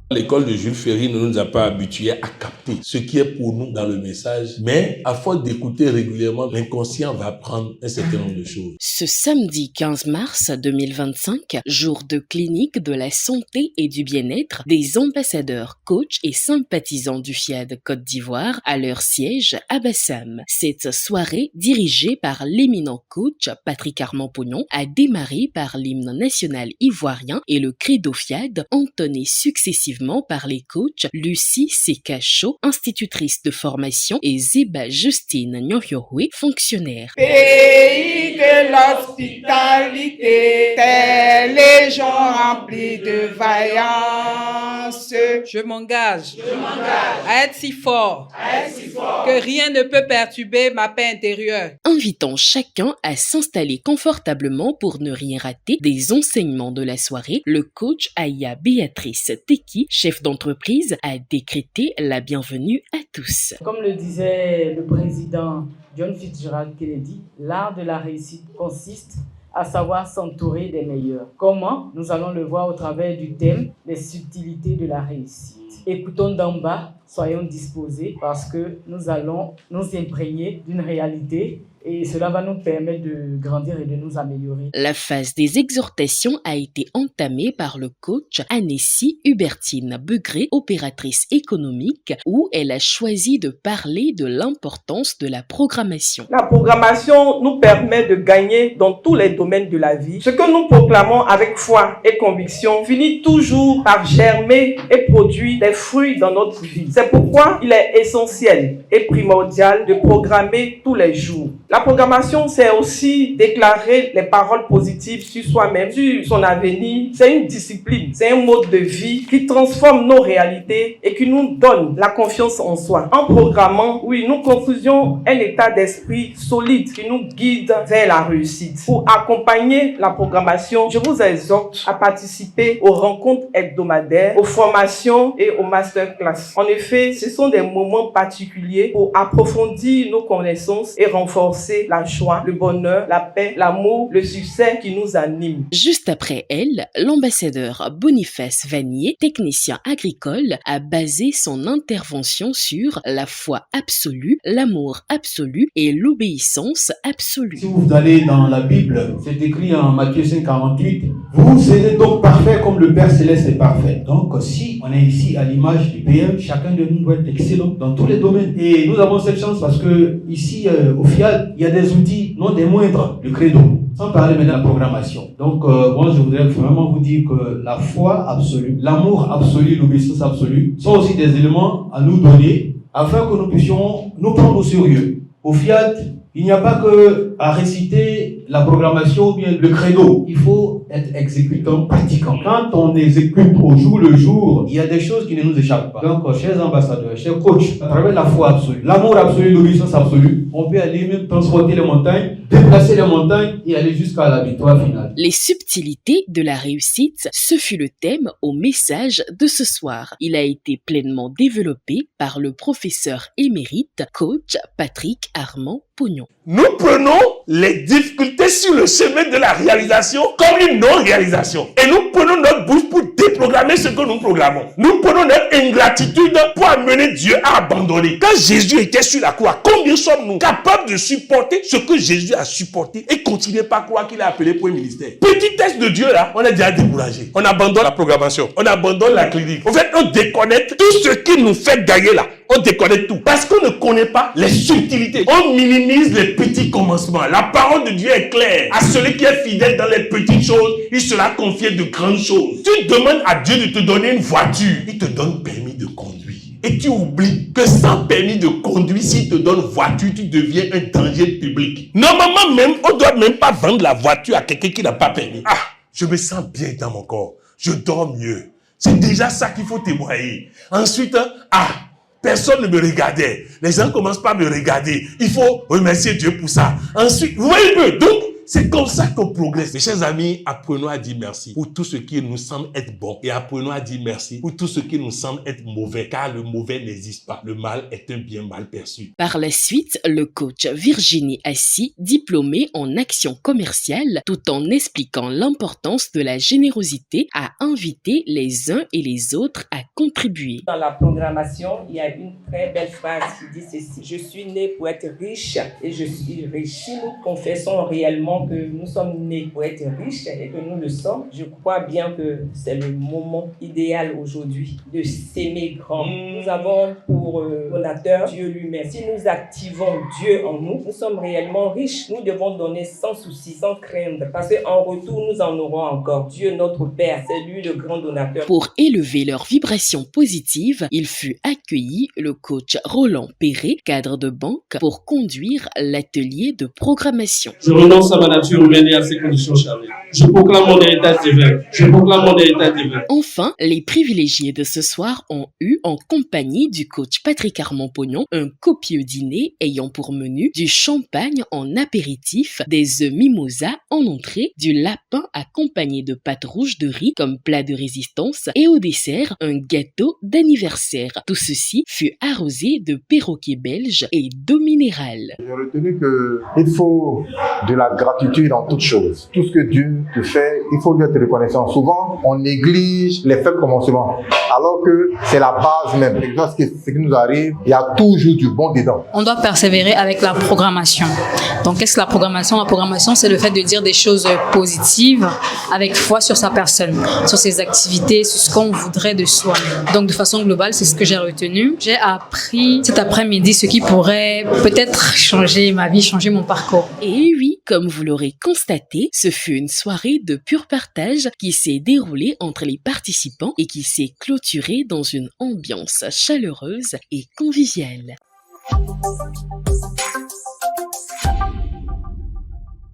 L'école de Jules Ferry ne nous a pas habitués à capter ce qui est pour nous dans le message, mais à force d'écouter régulièrement, l'inconscient va apprendre un certain nombre de choses. Ce samedi 15 mars 2025, jour de clinique de la santé et du bien-être des ambassadeurs, coachs et sympathisants du FIAD Côte d'Ivoire à leur siège à Bassam. Cette soirée, dirigée par l'éminent coach Patrick Armand-Pognon, a démarré par l'hymne national ivoirien et le credo FIAD, entonné successivement par les coachs Lucie Sekacho, institutrice de formation, et Zeba Justine Nyohyohwe, fonctionnaire. Pays de l'hospitalité, tels les gens remplis de vaillance. Je m'engage à être si fort que rien ne peut perturber ma paix intérieure. Invitant chacun à s'installer confortablement pour ne rien rater des enseignements de la soirée, le coach Aya Béatrice Teki, chef d'entreprise, a décrété la bienvenue à tous. Comme le disait le président John Fitzgerald Kennedy, l'art de la réussite consiste à savoir s'entourer des meilleurs. Comment? Nous allons le voir au travers du thème « Les subtilités de la réussite ». Écoutons d'en bas, soyons disposés parce que nous allons nous imprégner d'une réalité et cela va nous permettre de grandir et de nous améliorer. La phase des exhortations a été entamée par le coach Anessi Hubertine Begré, opératrice économique, où elle a choisi de parler de l'importance de la programmation. La programmation nous permet de gagner dans tous les domaines de la vie. Ce que nous proclamons avec foi et conviction finit toujours par germer et produire des fruits dans notre vie. C'est pourquoi il est essentiel et primordial de programmer tous les jours. La programmation, c'est aussi déclarer les paroles positives sur soi-même, sur son avenir. C'est une discipline, c'est un mode de vie qui transforme nos réalités et qui nous donne la confiance en soi. En programmant, oui, nous construisons un état d'esprit solide qui nous guide vers la réussite. Pour accompagner la programmation, je vous exhorte à participer aux rencontres hebdomadaires, aux formations et aux masterclass. En effet, ce sont des moments particuliers pour approfondir nos connaissances et renforcer la joie, le bonheur, la paix, l'amour, le succès qui nous anime. Juste après elle, l'ambassadeur Boniface Vanier, technicien agricole, a basé son intervention sur la foi absolue, l'amour absolu et l'obéissance absolue. Si vous allez dans la Bible, c'est écrit en Matthieu 5,48, vous serez donc parfaits comme le Père Céleste est parfait. Donc si on est ici à l'image du PM, chacun de nous doit être excellent dans tous les domaines. Et nous avons cette chance parce que ici au FIAD, il y a des outils, non des moindres, le credo. Sans parler maintenant de la programmation. Donc, moi, je voudrais vraiment vous dire que la foi absolue, l'amour absolu, l'obéissance absolue sont aussi des éléments à nous donner afin que nous puissions nous prendre au sérieux. Au FIAD, il n'y a pas que à réciter la programmation ou bien le credo. Il faut être exécutant, pratiquant. Quand on exécute au jour le jour, il y a des choses qui ne nous échappent pas. Donc, chers ambassadeurs, chers coachs, à travers la foi absolue, l'amour absolu, l'obéissance absolue, on peut aller même transporter les montagnes, déplacer les montagnes et aller jusqu'à la victoire finale. Les subtilités de la réussite, ce fut le thème au message de ce soir. Il a été pleinement développé par le professeur émérite, coach Patrick Armand-Pognon. Nous prenons les difficultés sur le chemin de la réalisation comme une non-réalisation. Et nous prenons notre bouche pour déprogrammer ce que nous programmons. Nous prenons notre ingratitude pour amener Dieu à abandonner. Quand Jésus était sur la croix, combien sommes-nous capables de supporter ce que Jésus a supporté et continuer par croire qu'il est appelé pour un ministère? Petit test de Dieu là, on est déjà découragé. On abandonne la programmation, on abandonne la clinique. En fait, on déconnecte tout ce qui nous fait gagner là. On déconnecte tout. Parce qu'on ne connaît pas les subtilités. On minimise les petits commencements. La parole de Dieu est claire. À celui qui est fidèle dans les petites choses, il sera confié de grandes choses. Tu demandes à Dieu de te donner une voiture. Il te donne permis de conduire. Et tu oublies que sans permis de conduire, s'il te donne voiture, tu deviens un danger public. Normalement même, on ne doit même pas vendre la voiture à quelqu'un qui n'a pas permis. Ah, je me sens bien dans mon corps. Je dors mieux. C'est déjà ça qu'il faut témoigner. Ensuite, personne ne me regardait. Les gens commencent pas à me regarder. Il faut remercier Dieu pour ça. Ensuite, vous voyez un peu. Donc, C'est comme ça qu'on progresse. Mes chers amis, apprenons à dire merci pour tout ce qui nous semble être bon et apprenons à dire merci pour tout ce qui nous semble être mauvais, car le mauvais n'existe pas. Le mal est un bien mal perçu. Par la suite, le coach Virginie Assis, diplômée en action commerciale, tout en expliquant l'importance de la générosité, a invité les uns et les autres à contribuer. Dans la programmation, il y a une très belle phrase qui dit ceci: je suis né pour être riche et je suis riche. Si nous confessons réellement que nous sommes nés pour être riches et que nous le sommes, je crois bien que c'est le moment idéal aujourd'hui de s'aimer grand. Nous avons pour donateur Dieu lui-même. Si nous activons Dieu en nous, nous sommes réellement riches. Nous devons donner sans souci, sans craindre, parce qu'en retour, nous en aurons encore. Dieu, notre Père, c'est lui le grand donateur. Pour élever leurs vibrations positives, il fut accueilli le coach Roland Perret, cadre de banque, pour conduire l'atelier de programmation. Je renonce à ma nature humaine et à ses conditions charnelles. Je proclame mon héritage divin. Je proclame mon héritage divin. Enfin, les privilégiés de ce soir ont eu, en compagnie du coach Patrick Armand-Pognon, un copieux dîner ayant pour menu du champagne en apéritif, des œufs mimosa en entrée, du lapin accompagné de pâtes rouges de riz comme plat de résistance et au dessert, un gâteau d'anniversaire. Tout ceci fut arrosé de perroquets belges et d'eau minérale. J'ai retenu qu'il faut de la gratitude dans toutes choses. Tout ce que Dieu te fait, il faut lui être reconnaissant. Souvent, on néglige les faibles commencements, alors que c'est la base même. Et lorsque ce qui nous arrive, il y a toujours du bon dedans. On doit persévérer avec la programmation. Donc, qu'est-ce que la programmation? La programmation, c'est le fait de dire des choses positives avec foi sur sa personne, sur ses activités, sur ce qu'on voudrait de soi. Donc, de façon globale, c'est ce que j'ai retenu. J'ai appris cet après-midi ce qui pourrait peut-être changer ma vie, changer mon parcours. Et oui, comme vous l'aurez constaté, ce fut une soirée de pur partage qui s'est déroulée entre les participants et qui s'est clôturée dans une ambiance chaleureuse et conviviale.